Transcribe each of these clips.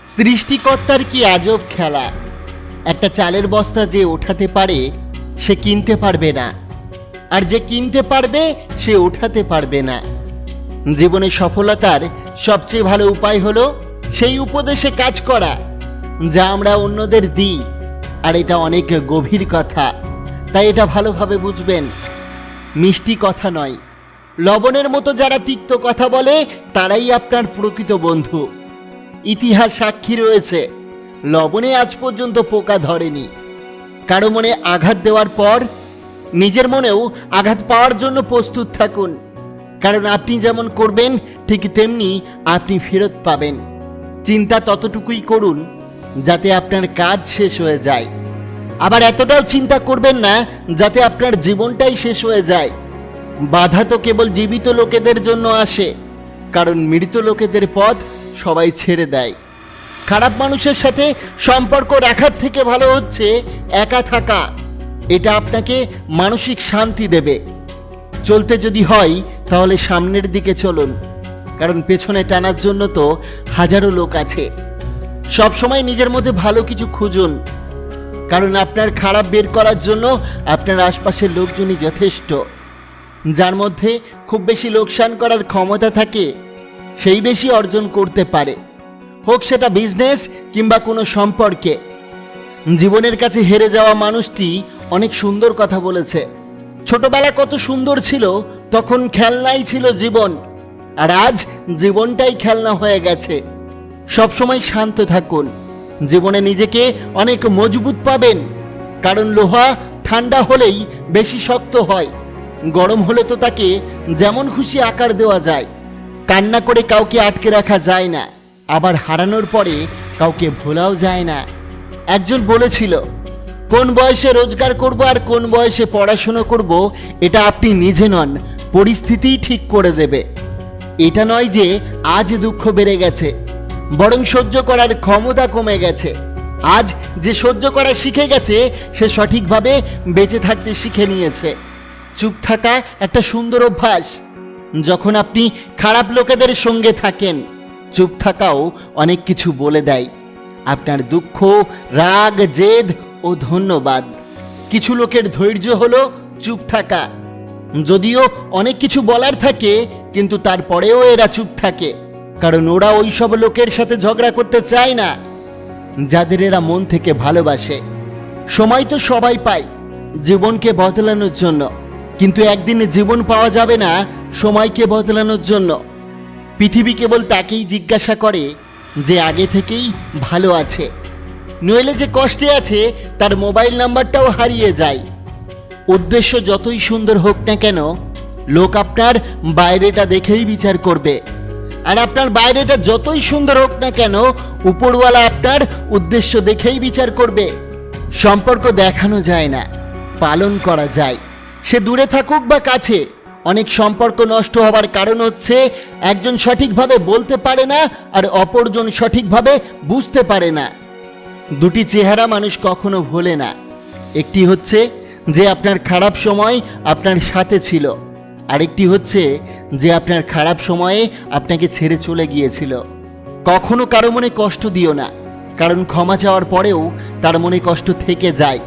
সৃষ্টিকর্তার কি আজব খেলা। একটা চালের বস্তা যে ওঠাতে পারে সে কিনতে পারবে না, আর যে কিনতে পারবে সে ওঠাতে পারবে না। জীবনে সফলতার সবচেয়ে ভালো উপায় হলো সেই উপদেশে কাজ করা যা আমরা অন্যদের দিই। আর এটা অনেক গভীর কথা, তাই এটা ভালোভাবে বুঝবেন। মিষ্টি কথা নয়, লবণের মতো যারা তিক্ত কথা বলে তারাই আপনার প্রকৃত বন্ধু। ইতিহাস সাক্ষী রয়েছে, লবণে আজ পর্যন্ত পোকা ধরেনি। কারো মনে আঘাত দেওয়ার পর নিজের মনেও আঘাত পাওয়ার জন্য প্রস্তুত থাকুন, কারণ আপনি যেমন করবেন ঠিক তেমনি আপনি ফেরত পাবেন। চিন্তা ততটুকুই করুন যাতে আপনার কাজ শেষ হয়ে যায়, আবার এতটাও চিন্তা করবেন না যাতে আপনার জীবনটাই শেষ হয়ে যায়। বাধা তো কেবল জীবিত লোকেদের জন্য আসে, কারণ মৃত লোকেদের পথ সবাই ছেড়ে দেয়। খারাপ মানুষের সাথে সম্পর্ক রাখার থেকে ভালো হচ্ছে একা থাকা। এটা আপনাকে মানসিক শান্তি দেবে। চলতে যদি হয় তাহলে সামনের দিকে চলুন, কারণ পেছনে টানার জন্য তো হাজারো লোক আছে। সব সময় নিজের মধ্যে ভালো কিছু খুঁজুন, কারণ আপনার খারাপ বের করার জন্য আপনার আশপাশের লোকজনই যথেষ্ট। যার মধ্যে খুব বেশি লোকসান করার ক্ষমতা থাকে সেই বেশি অর্জন করতে পারে, হোক সেটা বিজনেস কিংবা কোনো সম্পর্কে। জীবনের কাছে হেরে যাওয়া মানুষটি অনেক সুন্দর কথা বলেছে। ছোটবেলা কত সুন্দর ছিল, তখন খেলনাই ছিল জীবন, আর আজ জীবনটাই খেলনা হয়ে গেছে। সবসময় শান্ত থাকুন, জীবনে নিজেকে অনেক মজবুত পাবেন। কারণ লোহা ঠান্ডা হলেই বেশি শক্ত হয়, গরম হলে তো তাকে যেমন খুশি আকার দেওয়া যায়। কান্না করে কাউকে আটকে রাখা যায় না, আবার হারানোর পরে কাউকে ভোলাও যায় না। একজন বলেছিল, কোন বয়সে রোজগার করব আর কোন বয়সে পড়াশুনো করব এটা আপনি নিজে নন, পরিস্থিতিই ঠিক করে দেবে। এটা নয় যে আজ দুঃখ বেড়ে গেছে, বরং সহ্য করার ক্ষমতা কমে গেছে। আজ যে সহ্য করা শিখে গেছে সে সঠিকভাবে বেঁচে থাকতে শিখে নিয়েছে। চুপ থাকা একটা সুন্দর অভ্যাস। যখন আপনি খারাপ লোকেদের সঙ্গে থাকেন, চুপ থাকাও অনেক কিছু বলে দেয়। আপনার দুঃখ, রাগ, জেদ ও ধন্যবাদ। কিছু লোকের ধৈর্য হলো চুপ থাকা। যদিও অনেক কিছু বলার থাকে, কিন্তু তারপরেও এরা চুপ থাকে, কারণ ওরা ওই সব লোকের সাথে ঝগড়া করতে চায় না যাদের এরা মন থেকে ভালোবাসে। সময় তো সবাই পায় জীবনকে বদলানোর জন্য, কিন্তু একদিনে জীবন পাওয়া যাবে না সময়কে বদলানোর জন্য। পৃথিবী কেবল তাকেই জিজ্ঞাসা করে যে আগে থেকেই ভালো আছে, নইলে যে কষ্টে আছে তার মোবাইল নাম্বারটাও হারিয়ে যায়। উদ্দেশ্য যতই সুন্দর হোক না কেন, লোক আপনার বাইরেটা দেখেই বিচার করবে। আর আপনার বাইরেটা যতই সুন্দর হোক না কেন, উপরওয়ালা আপনার উদ্দেশ্য দেখেই বিচার করবে। সম্পর্ক দেখানো যায় না, পালন করা যায়। সে দূরে থাকুক বা কাছে। অনেক সম্পর্ক নষ্ট হবার কারণ হচ্ছে একজন সঠিকভাবে বলতে পারে না আর অপরজন সঠিকভাবে বুঝতে পারে না। দুটি চেহারা মানুষ কখনো ভোলে না। একটি হচ্ছে যে আপনার খারাপ সময় আপনার সাথে ছিল, আরেকটি হচ্ছে যে আপনার খারাপ সময়ে আপনাকে ছেড়ে চলে গিয়েছিল। কখনো কারো মনে কষ্ট দিও না, কারণ ক্ষমা চাওয়ার পরেও তার মনে কষ্ট থেকে যায়।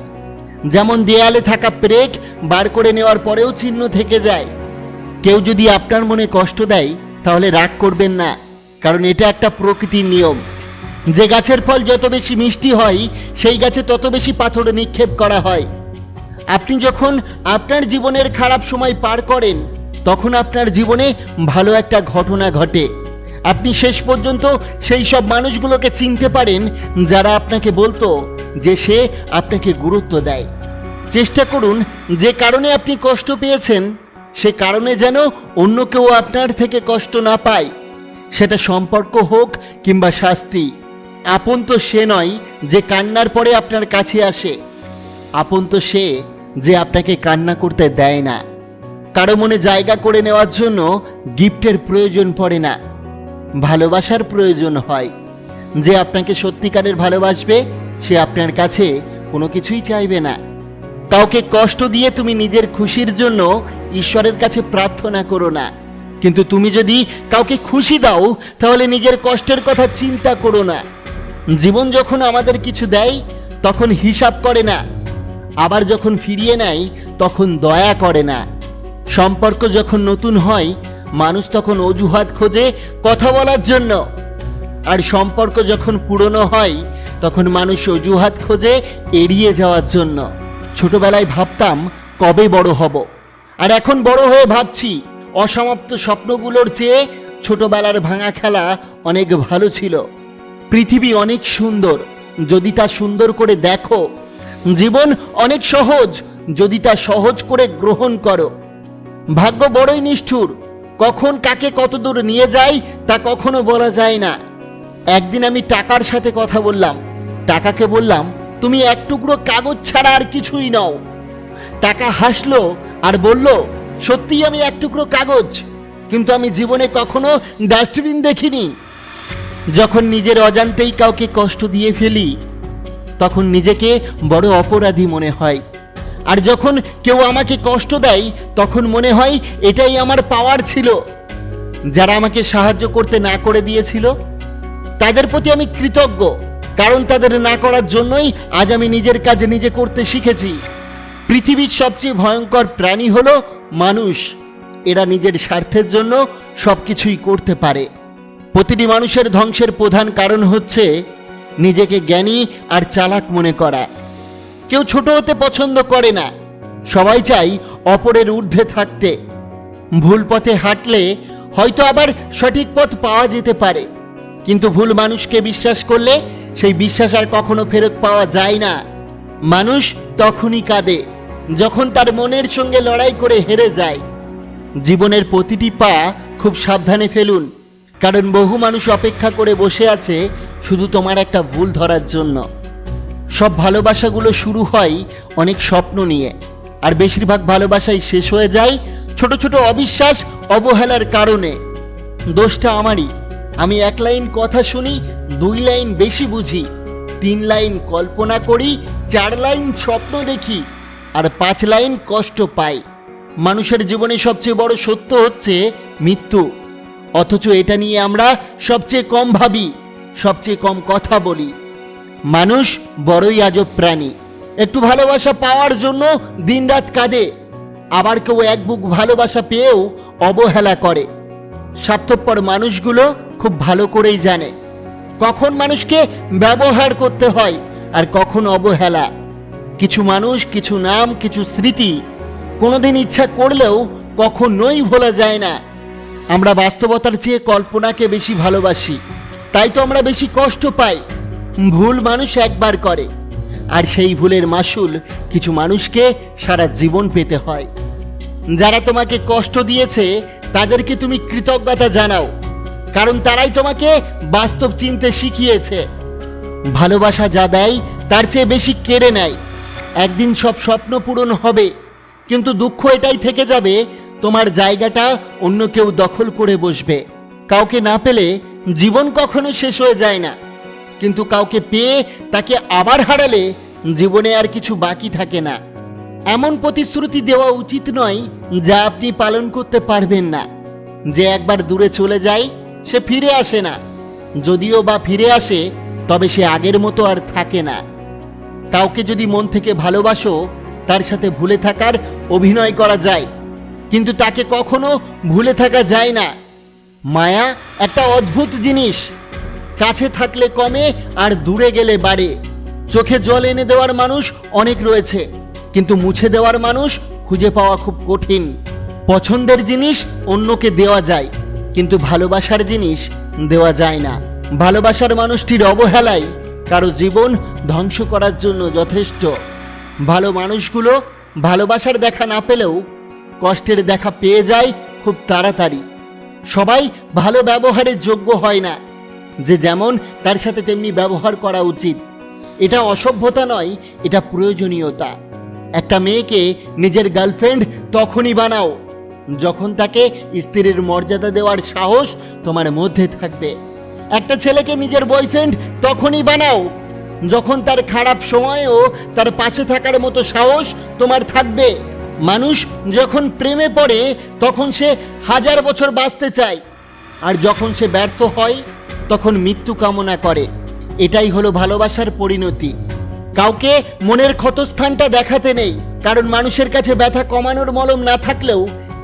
যেমন দেয়ালে থাকা পেরেক বার করে নেওয়ার পরেও চিহ্ন থেকে যায়। কেউ যদি আপনার মনে কষ্ট দেয় তাহলে রাগ করবেন না, কারণ এটা একটা প্রকৃতির নিয়ম। যে গাছের ফল যত বেশি মিষ্টি হয় সেই গাছে তত বেশি পাথর নিক্ষেপ করা হয়। আপনি যখন আপনার জীবনের খারাপ সময় পার করেন, তখন আপনার জীবনে ভালো একটা ঘটনা ঘটে। আপনি শেষ পর্যন্ত সেই সব মানুষগুলোকে চিনতে পারেন যারা আপনাকে বলতো যে সে আপনাকে গুরুত্ব দেয়। চেষ্টা করুন যে কারণে আপনি কষ্ট পেয়েছেন সে কারণে যেন অন্য কেউ আপনার থেকে কষ্ট না পায়, সেটা সম্পর্ক হোক কিংবা শাস্তি। আপন তো সে নয় যে কান্নার পরে আপনার কাছে আসে, আপন তো সে যে আপনাকে কান্না করতে দেয় না। কারো মনে জায়গা করে নেওয়ার জন্য গিফটের প্রয়োজন পড়ে না, ভালোবাসার প্রয়োজন হয়। যে আপনাকে সত্যিকারের ভালোবাসবে সে আপনার কাছে কোনো কিছুই চাইবে না। কাউকে কষ্ট দিয়ে তুমি নিজের খুশির জন্য ঈশ্বরের কাছে প্রার্থনা করো না, কিন্তু তুমি যদি কাউকে খুশি দাও তাহলে নিজের কষ্টের কথা চিন্তা করো না। জীবন যখন আমাদের কিছু দেয় তখন হিসাব করে না, আবার যখন ফিরিয়ে নেয় তখন দয়া করে না। সম্পর্ক যখন নতুন হয় মানুষ তখন অজুহাত খোঁজে কথা বলার জন্য, আর সম্পর্ক যখন পুরনো হয় তখন মানুষ অজুহাত খোঁজে এড়িয়ে যাওয়ার জন্য। ছোটবেলায় ভাবতাম কবে বড় হব, আর এখন বড় হয়ে ভাবছি অসমাপ্ত স্বপ্নগুলোর চেয়ে ছোটবেলার ভাঙা খেলা অনেক ভালো ছিল। পৃথিবী অনেক সুন্দর যদি তা সুন্দর করে দেখো, জীবন অনেক সহজ যদি তা সহজ করে গ্রহণ করো। ভাগ্য বড়ই নিষ্ঠুর, কখন কাকে কতদূর নিয়ে যায় তা কখনো বলা যায় না। একদিন আমি টাকার সাথে কথা বললাম, টাকাকে বললাম তুমি এক টুকরো কাগজ ছাড়া আর কিছুই নও। টাকা হাসলো আর বলল সত্যিই আমি এক টুকরো কাগজ, কিন্তু আমি জীবনে কখনো ডাস্টবিন দেখিনি। যখন নিজের অজান্তেই কাউকে কষ্ট দিয়ে ফেলি তখন নিজেকে বড় অপরাধী মনে হয়, আর যখন কেউ আমাকে কষ্ট দেয় তখন মনে হয় এটাই আমার পাওয়ার ছিল। যারা আমাকে সাহায্য করতে না করে দিয়েছিল তাদের প্রতি আমি কৃতজ্ঞ, কারণ তাদের না করার জন্যই আজ আমি নিজের কাজ নিজে করতে শিখেছি। পৃথিবীর সবচেয়ে ভয়ঙ্কর প্রাণী হলো মানুষ। এরা নিজের স্বার্থের জন্য সবকিছুই করতে পারে। প্রতিটি মানুষের ধ্বংসের প্রধান কারণ হচ্ছে নিজেকে জ্ঞানী আর চালাক মনে করা। কেউ ছোট হতে পছন্দ করে না, সবাই চাই অপরের ঊর্ধ্বে থাকতে। ভুল পথে হাঁটলে হয়তো আবার সঠিক পথ পাওয়া যেতে পারে, কিন্তু ভুল মানুষকে বিশ্বাস করলে সেই বিশ্বাস আর কখনো ফেরত পাওয়া যায় না। মানুষ তখনই কাঁদে যখন তার মনের সঙ্গে লড়াই করে হেরে যায়। জীবনের প্রতিটি পা খুব সাবধানে ফেলুন, কারণ বহু মানুষ অপেক্ষা করে বসে আছে শুধু তোমার একটা ভুল ধরার জন্য। সব ভালোবাসাগুলো শুরু হয় অনেক স্বপ্ন নিয়ে, আর বেশিরভাগ ভালোবাসাই শেষ হয়ে যায় ছোট ছোট অবিশ্বাস অবহেলার কারণে। দোষটা আমারই। আমি 1 লাইন কথা শুনি, 2 লাইন বেশি বুঝি, 3 লাইন কল্পনা করি, 4 লাইন স্বপ্ন দেখি, আর 5 লাইন কষ্ট পাই। মানুষের জীবনে সবচেয়ে বড় সত্য হচ্ছে মৃত্যু, অথচ এটা নিয়ে আমরা সবচেয়ে কম ভাবি, সবচেয়ে কম কথা বলি। মানুষ বড়ই আজব প্রাণী। একটু ভালোবাসা পাওয়ার জন্য দিনরাত কাঁদে, আবার কেউ এক বুক ভালোবাসা পেয়েও অবহেলা করে। স্বার্থপর মানুষগুলো খুব ভালো করেই জানে কখন মানুষকে ব্যবহার করতে হয় আর কখন অবহেলা। কিছু মানুষ, কিছু নাম, কিছু স্মৃতি কোনোদিন ইচ্ছা করলেও কখনোই ভোলা যায় না। আমরা বাস্তবতার চেয়ে কল্পনাকে বেশি ভালোবাসি, তাই তো আমরা বেশি কষ্ট পাই। ভুল মানুষ একবার করে, আর সেই ভুলের মাসুল কিছু মানুষকে সারা জীবন পেতে হয়। যারা তোমাকে কষ্ট দিয়েছে তাদেরকে তুমি কৃতজ্ঞতা জানাও, কারণ তারাই তোমাকে বাস্তব চিনতে শিখিয়েছে। ভালোবাসা যা দেয় তার চেয়ে বেশি কেড়ে নেয়। একদিন সব স্বপ্ন পূরণ হবে, কিন্তু দুঃখ এটাই থেকে যাবে তোমার জায়গাটা অন্য কেউ দখল করে বসবে। কাউকে না পেলে জীবন কখনো শেষ হয়ে যায় না, কিন্তু কাউকে পেয়ে তাকে আবার হারালে জীবনে আর কিছু বাকি থাকে না। এমন প্রতিশ্রুতি দেওয়া উচিত নয় যা আপনি পালন করতে পারবেন না। যে একবার দূরে চলে যায় সে ফিরে আসে না, যদিও বা ফিরে আসে তবে সে আগের মতো আর থাকে না। কাউকে যদি মন থেকে ভালোবাসো তার সাথে ভুলে থাকার অভিনয় করা যায়, কিন্তু তাকে কখনো ভুলে থাকা যায় না। মায়া একটা অদ্ভুত জিনিস, কাছে থাকলে কমে আর দূরে গেলে বাড়ে। চোখে জল এনে দেওয়ার মানুষ অনেক রয়েছে, কিন্তু মুছে দেওয়ার মানুষ খুঁজে পাওয়া খুব কঠিন। পছন্দের জিনিস অন্যকে দেওয়া যায়, কিন্তু ভালোবাসার জিনিস দেওয়া যায় না। ভালোবাসার মানুষটির অবহেলাই কারো জীবন ধ্বংস করার জন্য যথেষ্ট। ভালো মানুষগুলো ভালোবাসার দেখা না পেলেও কষ্টের দেখা পেয়ে যায় খুব তাড়াতাড়ি। সবাই ভালো ব্যবহারের যোগ্য হয় না, যে যেমন তার সাথে তেমনি ব্যবহার করা উচিত। এটা অসভ্যতা নয়, এটা প্রয়োজনীয়তা। একটা মেয়েকে নিজের গার্লফ্রেন্ড তখনই বানাও যখন তাকে স্ত্রীর মর্যাদা দেওয়ার সাহস তোমার মধ্যে থাকবে। একটা ছেলেকে নিজের বয়ফ্রেন্ড তখনই বানাও যখন তার খারাপ সময়েও তার পাশে থাকার মতো সাহস তোমার থাকবে। মানুষ যখন প্রেমে পড়ে তখন সে 1000 বছর বাঁচতে চায়, আর যখন সে ব্যর্থ হয় তখন মৃত্যু কামনা করে। এটাই হলো ভালোবাসার পরিণতি। কাউকে মনের ক্ষতস্থানটা দেখাতে নেই, কারণ মানুষের কাছে ব্যথা কমানোর মলম না থাকলেও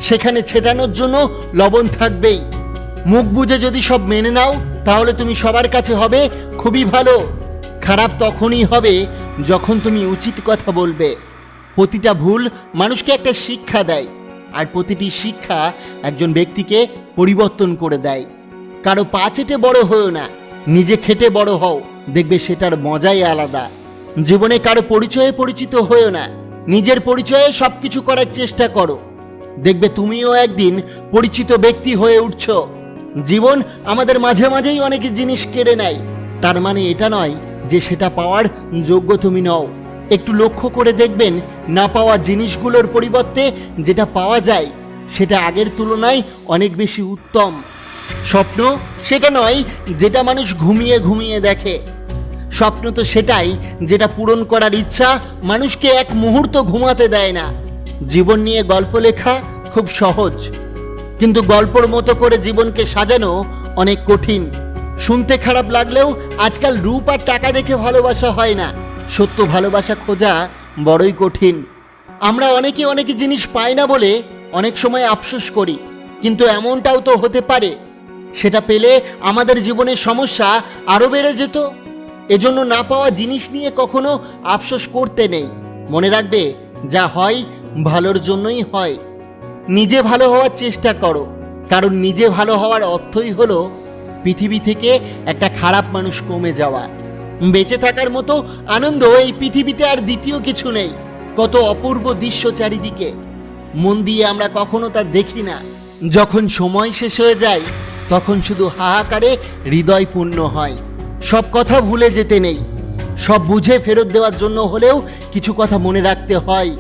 সেখানে ছেটানোর জন্য লবণ থাকবেই। মুখ বুজে যদি সব মেনে নাও, তাহলে তুমি সবার কাছে হবে খুবই ভালো। খারাপ তখনই হবে যখন তুমি উচিত কথা বলবে। প্রতিটা ভুল মানুষকে একটা শিক্ষা দেয়, আর প্রতিটি শিক্ষা একজন ব্যক্তিকে পরিবর্তন করে দেয়। কারো পা চেটে বড় হও না, নিজে খেটে বড় হও, দেখবে সেটার মজাই আলাদা। জীবনে কারো পরিচয়ে পরিচিত হও না, নিজের পরিচয়ে সবকিছু করার চেষ্টা করো, দেখবে তুমিও একদিন পরিচিত ব্যক্তি হয়ে উঠছ। জীবন আমাদের মাঝে মাঝেই অনেক জিনিস কেড়ে নেয়, তার মানে এটা নয় যে সেটা পাওয়ার যোগ্য তুমি নও। একটু লক্ষ্য করে দেখবেন, না পাওয়া জিনিসগুলোর পরিবর্তে যেটা পাওয়া যায় সেটা আগের তুলনায় অনেক বেশি উত্তম। স্বপ্ন সেটা নয় যেটা মানুষ ঘুমিয়ে ঘুমিয়ে দেখে, স্বপ্ন তো সেটাই যেটা পূরণ করার ইচ্ছা মানুষকে এক মুহূর্ত ঘুমাতে দেয় না। জীবন নিয়ে গল্প লেখা খুব সহজ, কিন্তু গল্পর মতো করে জীবনকে সাজানো অনেক কঠিন। শুনতে খারাপ লাগলেও আজকাল রূপ আর টাকা দেখে ভালোবাসা হয় না, সত্য ভালোবাসা খোঁজা বড়ই কঠিন। আমরা অনেকে অনেক জিনিস পাই না বলে অনেক সময় আফসোস করি, কিন্তু এমনটাও তো হতে পারে সেটা পেলে আমাদের জীবনের সমস্যা আরও বেড়ে যেত। এজন্য না পাওয়া জিনিস নিয়ে কখনো আফসোস করতে নেই। মনে রাখবে, যা হয় ভালোর জন্যই হয়। নিজে ভালো হওয়ার চেষ্টা করো, কারণ নিজে ভালো হওয়ার অর্থই হলো পৃথিবী থেকে একটা খারাপ মানুষ কমে যাওয়া। বেঁচে থাকার মতো আনন্দ এই পৃথিবীতে আর দ্বিতীয় কিছু নেই। কত অপূর্ব দৃশ্য চারিদিকে, মন দিয়ে আমরা কখনো তা দেখি না। যখন সময় শেষ হয়ে যায় তখন শুধু হাহাকারে হৃদয় পূর্ণ হয়। সব কথা ভুলে যেতে নেই, সব বুঝে ফেরত দেওয়ার জন্য হলেও কিছু কথা মনে রাখতে হয়।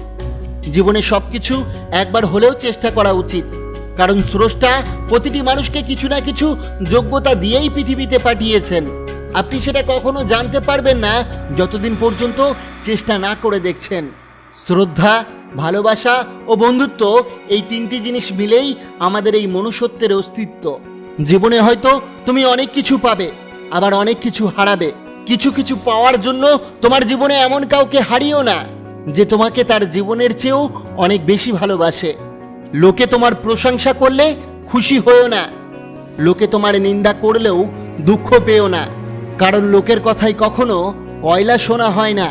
জীবনে সব কিছু একবার হলেও চেষ্টা করা উচিত, কারণ স্রষ্টা প্রতিটি মানুষকে কিছু না কিছু যোগ্যতা দিয়েই পৃথিবীতে পাঠিয়েছেন। আপনি সেটা কখনো জানতে পারবেন না যতদিন পর্যন্ত চেষ্টা না করে দেখছেন। শ্রদ্ধা, ভালোবাসা ও বন্ধুত্ব, এই তিনটি জিনিস মিলেই আমাদের এই মনুষ্যত্বের অস্তিত্ব। জীবনে হয়তো তুমি অনেক কিছু পাবে, আবার অনেক কিছু হারাবে। কিছু কিছু পাওয়ার জন্য তোমার জীবনে এমন কাউকে হারিও না যে তোমাকে তার জীবনের চেয়েও অনেক বেশি ভালোবাসে। লোকে তোমার প্রশংসা করলে খুশি হয়েও না, লোকে তোমার নিন্দা করলেও দুঃখ পেও না, কারণ লোকের কথাই কখনো কয়লা শোনা হয় না।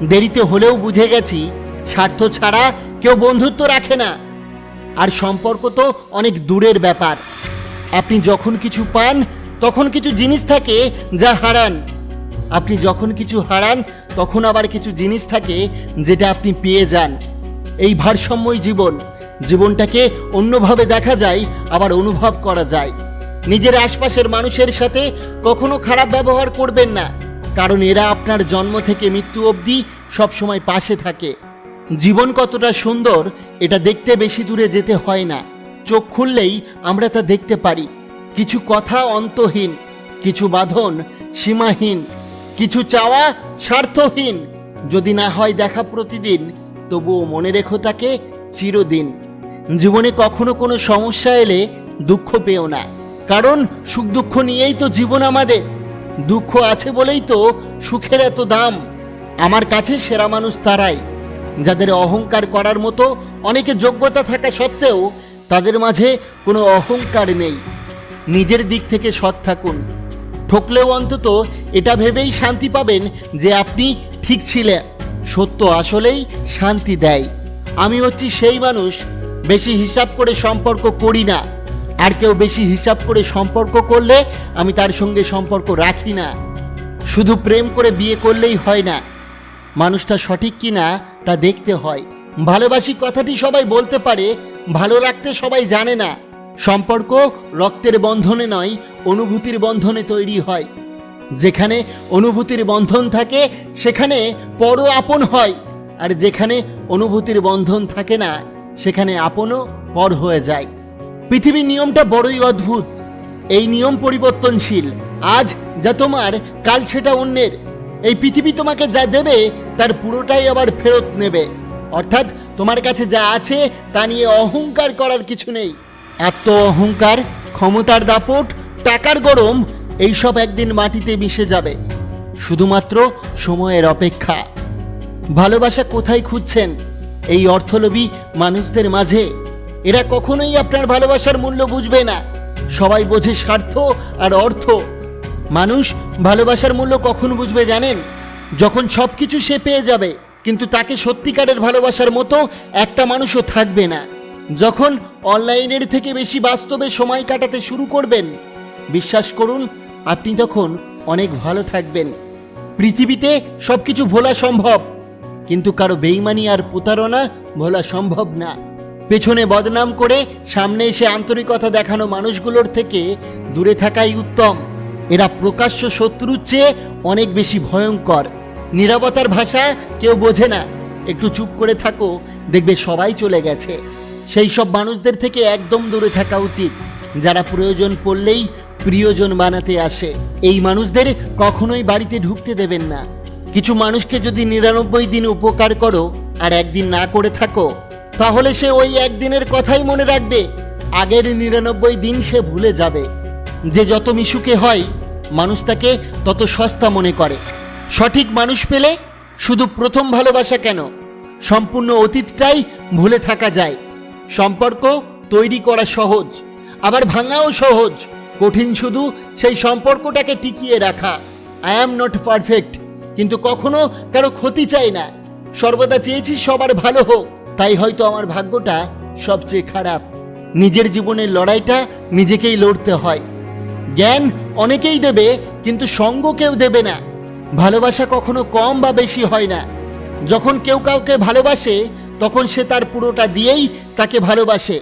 দেরিতে হলেও বুঝে গেছি, স্বার্থ ছাড়া কেউ বন্ধুত্ব রাখে না, আর সম্পর্ক তো অনেক দূরের ব্যাপার। আপনি যখন কিছু পান তখন কিছু জিনিস থাকে যা হারান, আপনি যখন কিছু হারান তখন আবার কিছু জিনিস থাকে যেটা আপনি পেয়ে যান। এই ভারসাম্যই জীবন। জীবনটাকে অন্যভাবে দেখা যায়, আবার অনুভব করা যায়। নিজের আশপাশের মানুষের সাথে কখনো খারাপ ব্যবহার করবেন না, কারণ এরা আপনার জন্ম থেকে মৃত্যু অবধি সবসময় পাশে থাকে। জীবন কতটা সুন্দর এটা দেখতে বেশি দূরে যেতে হয় না, চোখ খুললেই আমরা তা দেখতে পারি। কিছু কথা অন্তহীন, কিছু বাঁধন সীমাহীন, কিছু চাওয়া স্বার্থহীন। যদি না হয় দেখা প্রতিদিন, তবুও মনে রেখো তাকে চিরদিন। জীবনে কখনো কোনো সমস্যা এলে দুঃখ পেও না, কারণ সুখ দুঃখ নিয়েই তো জীবন আমাদের। দুঃখ আছে বলেই তো সুখের এত দাম। আমার কাছে সেরা মানুষ তারাই যাদের অহংকার করার মতো অনেকে যোগ্যতা থাকা সত্ত্বেও তাদের মাঝে কোনো অহংকার নেই। নিজের দিক থেকে সৎ থাকুন, ঠকলেও অন্তত এটা ভেবেই শান্তি পাবেন যে আপনি ঠিক ছিলেন। সত্য আসলেই শান্তি দেয়। আমি হচ্ছি সেই মানুষ, বেশি হিসাব করে সম্পর্ক করি না, আর কেউ বেশি হিসাব করে সম্পর্ক করলে আমি তার সঙ্গে সম্পর্ক রাখি না। শুধু প্রেম করে বিয়ে করলেই হয় না, মানুষটা সঠিক কিনা তা দেখতে হয়। ভালোবাসি কথাটি সবাই বলতে পারে, ভালো রাখতে সবাই জানে না। সম্পর্ক রক্তের বন্ধনে নয়, অনুভূতির বন্ধনে তৈরি হয়। যেখানে অনুভূতির বন্ধন থাকে সেখানে পর আপন হয়, আর যেখানে অনুভূতির বন্ধন থাকে না সেখানে আপনও পর হয়ে যায়। পৃথিবীর নিয়মটা বড়ই অদ্ভুত। এই নিয়ম পরিবর্তনশীল। আজ যা তোমার, কাল সেটা অন্যের। এই পৃথিবী তোমাকে যা দেবে তার পুরোটাই আবার ফেরত নেবে। অর্থাৎ তোমার কাছে যা আছে তা নিয়ে অহংকার করার কিছু নেই। এত অহংকার, ক্ষমতার দাপট, টাকার গরম, এইসব একদিন মাটিতে মিশে যাবে। শুধুমাত্র সময়ের অপেক্ষা। ভালোবাসা কোথায় খুঁজছেন? এই অর্থলোভী মানুষদের মাঝে। এরা কখনোই আপনার ভালোবাসার মূল্য বুঝবে না। সবাই বোঝে স্বার্থ আর অর্থ। মানুষ ভালোবাসার মূল্য কখন বুঝবে জানেন? যখন সব কিছু সে পেয়ে যাবে, কিন্তু তাকে সত্যিকারের ভালোবাসার মতো একটা মানুষও থাকবে না। যখন অনলাইনের থেকে বেশি বাস্তবে সময় কাটাতে শুরু করবেন, বিশ্বাস করুন আপনি তখন অনেক ভালো থাকবেন। পৃথিবীতে সব কিছু ভোলা সম্ভব, কিন্তু কারো বেইমানি আর প্রতারণা ভোলা সম্ভব না। পেছনে বদনাম করে সামনে এসে আন্তরিকতা দেখানো মানুষগুলোর থেকে দূরে থাকাই উত্তম। এরা প্রকাশ্য শত্রুর চেয়ে অনেক বেশি ভয়ঙ্কর। নীরবতার ভাষা কেউ বোঝে না। একটু চুপ করে থাকো, দেখবে সবাই চলে গেছে। সেই সব মানুষদের থেকে একদম দূরে থাকা উচিত, যারা প্রয়োজন পড়লেই প্রিয়জন বানাতে আসে। এই মানুষদের কখনোই বাড়িতে ঢুকতে দেবেন না। কিছু মানুষকে যদি 99 দিন উপকার করো আর একদিন না করে থাকো, তাহলে সে ওই একদিনের কথাই মনে রাখবে। আগের 99 দিন সে ভুলে যাবে। যে যত মিশুকে হয়, মানুষ তাকে তত সস্তা মনে করে। সঠিক মানুষ পেলে শুধু প্রথম ভালোবাসা কেন, সম্পূর্ণ অতীতটাই ভুলে থাকা যায়। সম্পর্ক তৈরি করা সহজ, আবার ভাঙাও সহজ। কঠিন শুধু সেই সম্পর্কটাকে টিকিয়ে রাখা। আই অ্যাম নট পারফেক্ট, কিন্তু কখনো কারো ক্ষতি চাই না। সর্বদা চেয়েছি সবার ভালো হোক, তাই হয়তো আমার ভাগ্যটা সবচেয়ে খারাপ। নিজের জীবনের লড়াইটা নিজেকেই লড়তে হয়। জ্ঞান অনেকেই দেবে, কিন্তু সঙ্গ কেউ দেবে না। ভালোবাসা কখনো কম বা বেশি হয় না। যখন কেউ কাউকে ভালোবাসে, তখন সে তার পুরোটা দিয়েই তাকে ভালোবাসে।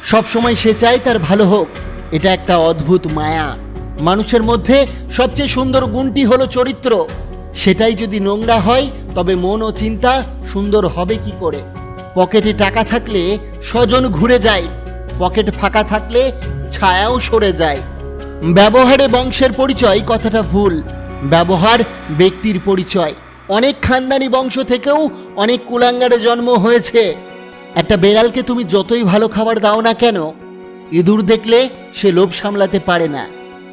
সবসময় সে চায় তার ভালো হোক। এটা একটা অদ্ভুত মায়া। মানুষের মধ্যে সবচেয়ে সুন্দর গুণটি হলো চরিত্র। সেটাই যদি নোংরা হয়, তবে মন ও চিন্তা সুন্দর হবে কি করে? পকেটে টাকা থাকলে স্বজন ঘুরে যায়, পকেট ফাঁকা থাকলে ছায়াও সরে যায়। ব্যবহারে বংশের পরিচয় কথাটা ভুল। ব্যবহার ব্যক্তির পরিচয়। অনেক খানদানি বংশ থেকেও অনেক কুলাঙ্গারে জন্ম হয়েছে। একটা বেড়ালকে তুমি যতই ভালো খাবার দাও না কেন, ইঁদুর দেখলে সে লোভ সামলাতে পারে না।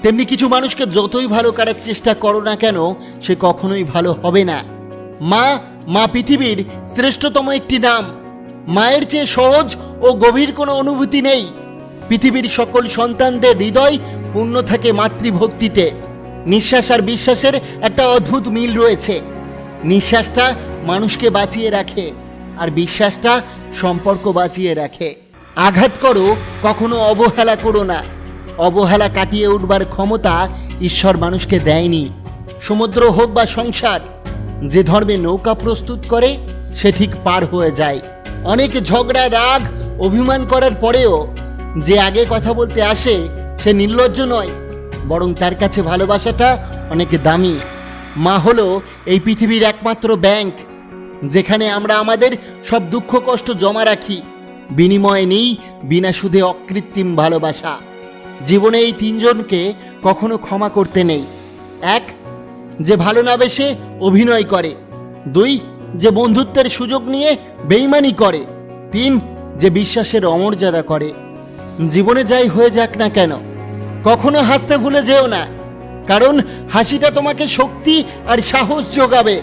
তেমনি কিছু মানুষকে যতই ভালো করার চেষ্টা করো না কেন, সে কখনোই ভালো হবে না। মা পৃথিবীর শ্রেষ্ঠতম একটি নাম। মায়ের চেয়ে সহজ ও গভীর কোনো অনুভূতি নেই। পৃথিবীর সকল সন্তানদের হৃদয় পূর্ণ থাকে মাতৃভক্তিতে। নিঃশ্বাস আর বিশ্বাসের একটা অদ্ভুত মিল রয়েছে। নিঃশ্বাসটা মানুষকে বাঁচিয়ে রাখে, আর বিশ্বাসটা সম্পর্ক বাঁচিয়ে রাখে। আঘাত করো, কখনো অবহেলা করো না। অবহেলা কাটিয়ে উঠবার ক্ষমতা ঈশ্বর মানুষকে দেয়নি। সমুদ্র হোক বা সংসার, যে ধর্মে নৌকা প্রস্তুত করে সে ঠিক পার হয়ে যায়। অনেক ঝগড়া, রাগ, অভিমান করার পরেও যে আগে কথা বলতে আসে, সে নির্লজ্জ নয়, বরং তার কাছে ভালোবাসাটা অনেক দামি। মা হলো এই পৃথিবীর একমাত্র ব্যাংক, যেখানে আমরা আমাদের সব দুঃখ কষ্ট জমা রাখি। বিনিময়ে নেই বিনা সুদে অকৃত্রিম ভালোবাসা। জীবনে এই তিনজনকে কখনো ক্ষমা করতে নেই। 1, যে ভালো না বেসে অভিনয় করে। 2, যে বন্ধুত্বের সুযোগ নিয়ে বেইমানি করে। 3, যে বিশ্বাসের অমর্যাদা করে। জীবনে যাই হয়ে যাক না কেন, কখনো হাসতে ভুলে যেও না, কারণ হাসিটা তোমাকে শক্তি আর সাহস যোগাবে।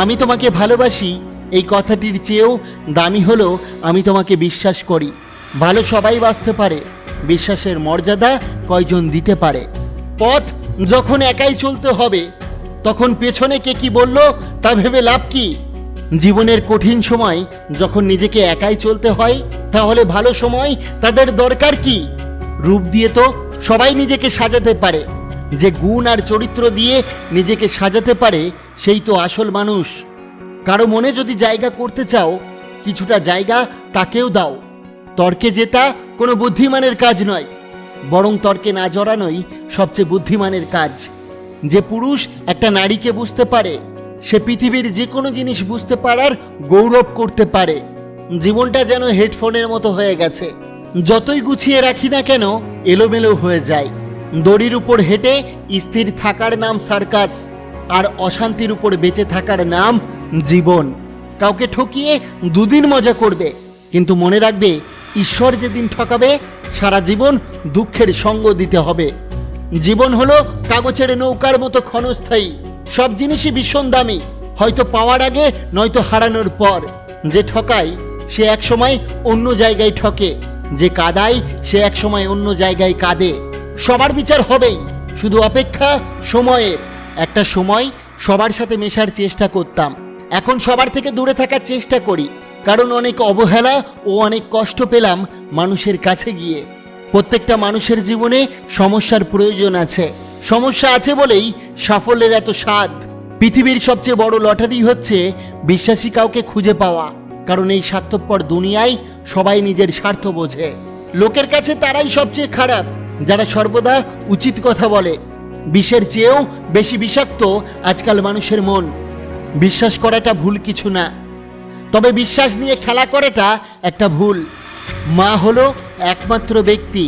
আমি তোমাকে ভালোবাসি এই কথাটির চেয়েও দামি হলো আমি তোমাকে বিশ্বাস করি। ভালো সবাই বাঁচতে পারে, বিশ্বাসের মর্যাদা কয়জন দিতে পারে। পথ যখন একাই চলতে হবে, তখন পেছনে কে কি বলল তা ভেবে লাভ কি? জীবনের কঠিন সময় যখন নিজেকে একাই চলতে হয়, তাহলে ভালো সময় তাদের দরকার কি? রূপ দিয়ে তো সবাই নিজেকে সাজাতে পারে। যে গুণ আর চরিত্র দিয়ে নিজেকে সাজাতে পারে, সেই তো আসল মানুষ। কারো মনে যদি জায়গা করতে চাও, কিছুটা জায়গা তাকেও দাও। তর্কে জেতা কোনো বুদ্ধিমানের কাজ নয়, বরং তর্কে না জড়ানোই সবচেয়ে বুদ্ধিমানের কাজ। যে পুরুষ একটা নারীকে বুঝতে পারে, সে পৃথিবীর যে কোনো জিনিস বুঝতে পারার গৌরব করতে পারে। জীবনটা যেন হেডফোনের মতো হয়ে গেছে, যতই গুছিয়ে রাখি না কেন এলোমেলো হয়ে যায়। দড়ির উপর হেঁটে স্থির থাকার নাম সার্কাস, আর অশান্তির উপর বেঁচে থাকার নাম জীবন। কাউকে ঠকিয়ে দুদিন মজা করবে, কিন্তু মনে রাখবে ঈশ্বর যেদিন ঠকাবে, সারা জীবন দুঃখের সঙ্গ দিতে হবে। জীবন হলো কাগজের নৌকার মতো ক্ষণস্থায়ী, সব জিনিসই ভীষণ দামি, হয়তো পাওয়ার আগে নয়তো হারানোর পর। যে ঠকায় সে একসময় অন্য জায়গায় ঠকে, যে কাঁদায় সে একসময় অন্য জায়গায় কাঁদে। সবার বিচার হবেই, শুধু অপেক্ষা সময়ের। একটা সময় সবার সাথে মেশার চেষ্টা করতাম, এখন সবার থেকে দূরে থাকার চেষ্টা করি, কারণ অনেক অবহেলা ও অনেক কষ্ট পেলাম মানুষের কাছে গিয়ে। প্রত্যেকটা মানুষের জীবনে সমস্যার প্রয়োজন আছে, সমস্যা আছে বলেই সাফল্যের এত স্বাদ। পৃথিবীর সবচেয়ে বড় লটারি হচ্ছে বিশ্বাসী কাউকে খুঁজে পাওয়া, কারণ এই স্বার্থপর দুনিয়ায় সবাই নিজের স্বার্থ বোঝে। লোকের কাছে তারাই সবচেয়ে খারাপ যারা সর্বদা উচিত কথা বলে। বিষের চেয়েও বেশি বিষাক্ত আজকাল মানুষের মন। বিশ্বাস করাটা ভুল কিছু না, তবে বিশ্বাস নিয়ে খেলা করাটা একটা ভুল। মা হলো একমাত্র ব্যক্তি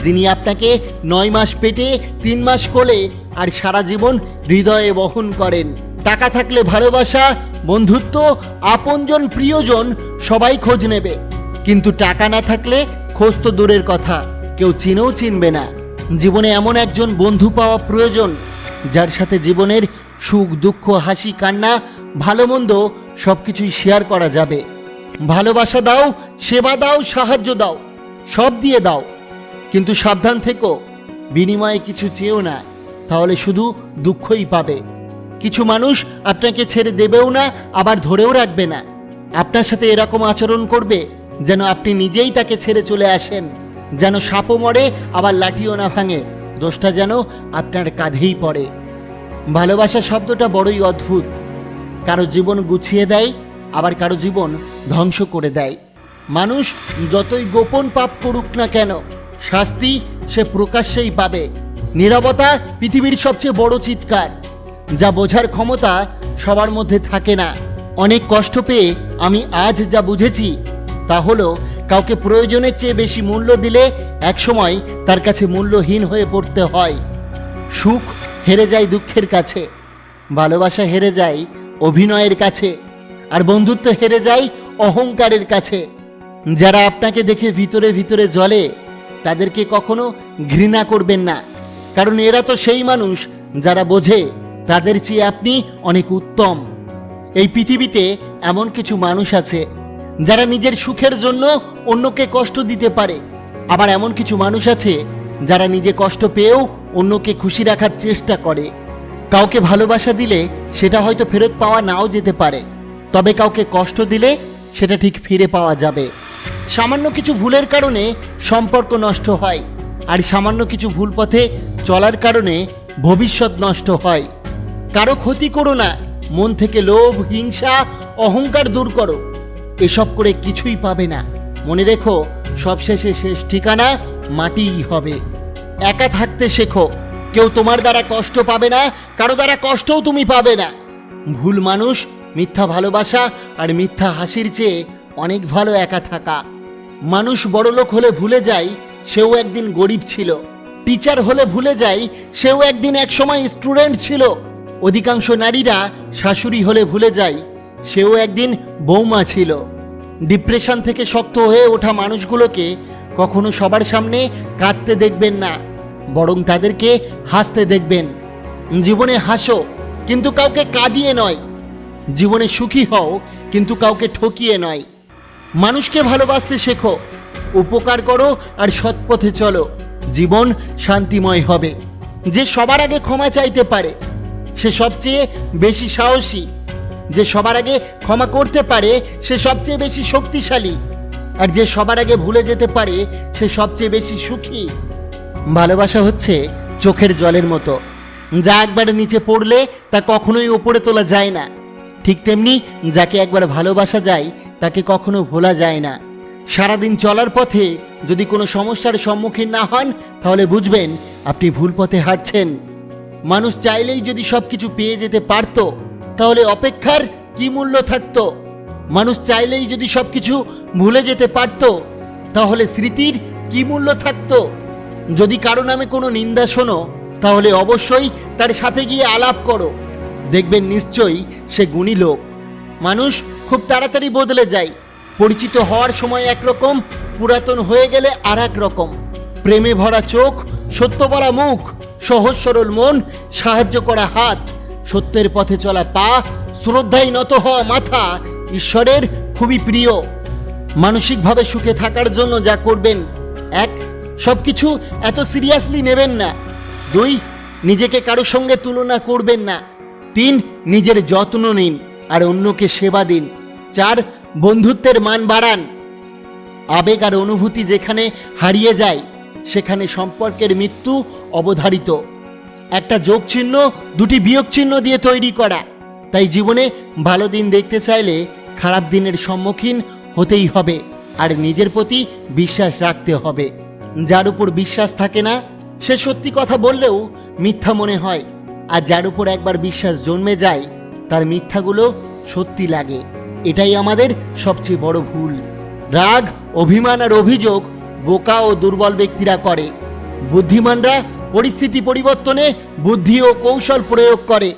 যিনি আপনাকে 9 মাস পেটে 3 মাস কোলে আর সারা জীবন হৃদয়ে বহন করেন। টাকা থাকলে ভালোবাসা, বন্ধুত্ব, আপনজন, প্রিয়জন সবাই খোঁজ নেবে, কিন্তু টাকা না থাকলে খোঁজ তো দূরের কথা, কেউ চিনেও চিনবে না। জীবনে এমন একজন বন্ধু পাওয়া প্রয়োজন যার সাথে জীবনের সুখ দুঃখ, হাসি কান্না, ভালো মন্দ সব কিছুই শেয়ার করা যাবে। ভালোবাসা দাও, সেবা দাও, সাহায্য দাও, সব দিয়ে দাও, কিন্তু সাবধান থেকো, বিনিময়ে কিছু চেয়েও না, তাহলে শুধু দুঃখই পাবে। কিছু মানুষ আপনাকে ছেড়ে দেবেও না, আবার ধরেও রাখবে না। আপনার সাথে এরকম আচরণ করবে যেন আপনি নিজেই তাকে ছেড়ে চলে আসেন, যেন সাপও মরে আবার লাঠিও না ভাঙে, দোষটা যেন আপনার কাঁধেই পড়ে। ভালোবাসা শব্দটা বড়ই অদ্ভুত, কারো জীবন গুছিয়ে দেয়, আবার কারো জীবন ধ্বংস করে দেয়। মানুষ যতই গোপন পাপ করুক না কেন, শাস্তি সে প্রকাশ্যেই পাবে। নীরবতা পৃথিবীর সবচেয়ে বড় চিৎকার, যা বোঝার ক্ষমতা সবার মধ্যে থাকে না। অনেক কষ্ট পেয়ে আমি আজ যা বুঝেছি তা হলো, কাউকে প্রয়োজনের চেয়ে বেশি মূল্য দিলে একসময় তার কাছে মূল্যহীন হয়ে পড়তে হয়। সুখ হেরে যায় দুঃখের কাছে, ভালোবাসা হেরে যায় অভিনয়ের কাছে, আর বন্ধুত্ব হেরে যায় অহংকারের কাছে। যারা আপনাকে দেখে ভিতরে ভিতরে জ্বলে তাদেরকে কখনো ঘৃণা করবেন না, কারণ এরা তো সেই মানুষ যারা বোঝে তাদের চেয়ে আপনি অনেক উত্তম। এই পৃথিবীতে এমন কিছু মানুষ আছে যারা নিজের সুখের জন্য অন্যকে কষ্ট দিতে পারে, আবার এমন কিছু মানুষ আছে যারা নিজে কষ্ট পেয়েও অন্যকে খুশি রাখার চেষ্টা করে। কাউকে ভালোবাসা দিলে সেটা হয়তো ফেরত পাওয়া নাও যেতে পারে, তবে কাউকে কষ্ট দিলে সেটা ঠিক ফিরে পাওয়া যাবে। সামান্য কিছু ভুলের কারণে সম্পর্ক নষ্ট হয়, আর সামান্য কিছু ভুল পথে চলার কারণে ভবিষ্যৎ নষ্ট হয়। কারো ক্ষতি করো না, মন থেকে লোভ, হিংসা, অহংকার দূর করো। এসব করে কিছুই পাবে না। মনে রেখো, সবশেষে শেষ ঠিকানা মাটিই হবে। একা থাকতে শেখো, কেউ তোমার দ্বারা কষ্ট পাবে না, কারো দ্বারা কষ্টও তুমি পাবে না। ভুল মানুষ, মিথ্যা ভালোবাসা আর মিথ্যা হাসির চেয়ে অনেক ভালো একা থাকা। মানুষ বড়লোক হলে ভুলে যায় সেও একদিন গরিব ছিল, টিচার হলে ভুলে যায় সেও একদিন একসময় স্টুডেন্ট ছিল। অধিকাংশ নারীরা শাশুড়ি হলে ভুলে যায় সেও একদিন বৌমা ছিল। ডিপ্রেশন থেকে শক্ত হয়ে ওঠা মানুষগুলোকে কখনো সবার সামনে কাঁদতে দেখবেন না, বরং তাদেরকে হাসতে দেখবেন। জীবনে হাসো, কিন্তু কাউকে কাঁদিয়ে নয়। জীবনে সুখী হও, কিন্তু কাউকে ঠকিয়ে নয়। মানুষকে ভালোবাসতে শেখো, উপকার করো আর সৎপথে চলো। জীবন শান্তিময় হবে। যে সবার আগে ক্ষমা চাইতে পারে সে সবচেয়ে বেশি সাহসী। যে সবার আগে ক্ষমা করতে পারে সে সবচেয়ে বেশি শক্তিশালী। আর যে সবার আগে ভুলে যেতে পারে সে সবচেয়ে বেশি সুখী। ভালোবাসা হচ্ছে চোখের জলের মতো, যা একবার নিচে পড়লে তা কখনোই ওপরে তোলা যায় না। ঠিক তেমনি যাকে একবার ভালোবাসা যায় তাকে কখনো ভোলা যায় না। সারাদিন চলার পথে যদি কোনো সমস্যার সম্মুখীন না হন, তাহলে বুঝবেন আপনি ভুল পথে হাঁটছেন। মানুষ চাইলেই যদি সব কিছু পেয়ে যেতে পারত, তাহলে অপেক্ষার কি মূল্য থাকতো? মানুষ চাইলেই যদি সব কিছু ভুলে যেতে পারত, তাহলে স্মৃতির কি মূল্য থাকতো? যদি কারো নামে কোনো নিন্দা শোনো, তাহলে অবশ্যই তার সাথে গিয়ে আলাপ করো, দেখবেন নিশ্চয়ই সে গুণী লোক। মানুষ খুব তাড়াতাড়ি বদলে যায়। পরিচিত হওয়ার সময় একরকম, পুরাতন হয়ে গেলে আর এক রকম। প্রেমে ভরা চোখ, সত্য বলা মুখ, সহজ সরল মন, সাহায্য করা হাত, সত্যের পথে চলা পা, শ্রদ্ধায় নত হওয়া মাথা ঈশ্বরের খুবই প্রিয়। মানসিকভাবে সুখে থাকার জন্য যা করবেন, 1. সবকিছু এত সিরিয়াসলি নেবেন না। 2. নিজেকে কারো সঙ্গে তুলনা করবেন না। 3. নিজের যত্ন নিন আর অন্যকে সেবা দিন। 4. বন্ধুত্বের মান বাড়ান। আবেগ আর অনুভূতি যেখানে হারিয়ে যায় সেখানে সম্পর্কের মৃত্যু অবধারিত। একটা যোগ চিহ্ন 2টি বিয়োগ চিহ্ন দিয়ে তৈরি করা। তাই জীবনে ভালো দিন দেখতে চাইলে খারাপ দিনের সম্মুখীন হতেই হবে আর নিজের প্রতি বিশ্বাস রাখতে হবে। যার উপর বিশ্বাস থাকে না সে সত্যি কথা বললেও মিথ্যা মনে হয়, আর যার উপর একবার বিশ্বাস জন্মে যায় তার মিথ্যাগুলো সত্যি লাগে। এটাই আমাদের সবচেয়ে বড় ভুল। রাগ, অভিমান আর অভিযোগ বোকা ও দুর্বল ব্যক্তিরা করে। বুদ্ধিমানরা পরিস্থিতি পরিবর্তনে বুদ্ধি ও কৌশল প্রয়োগ করে।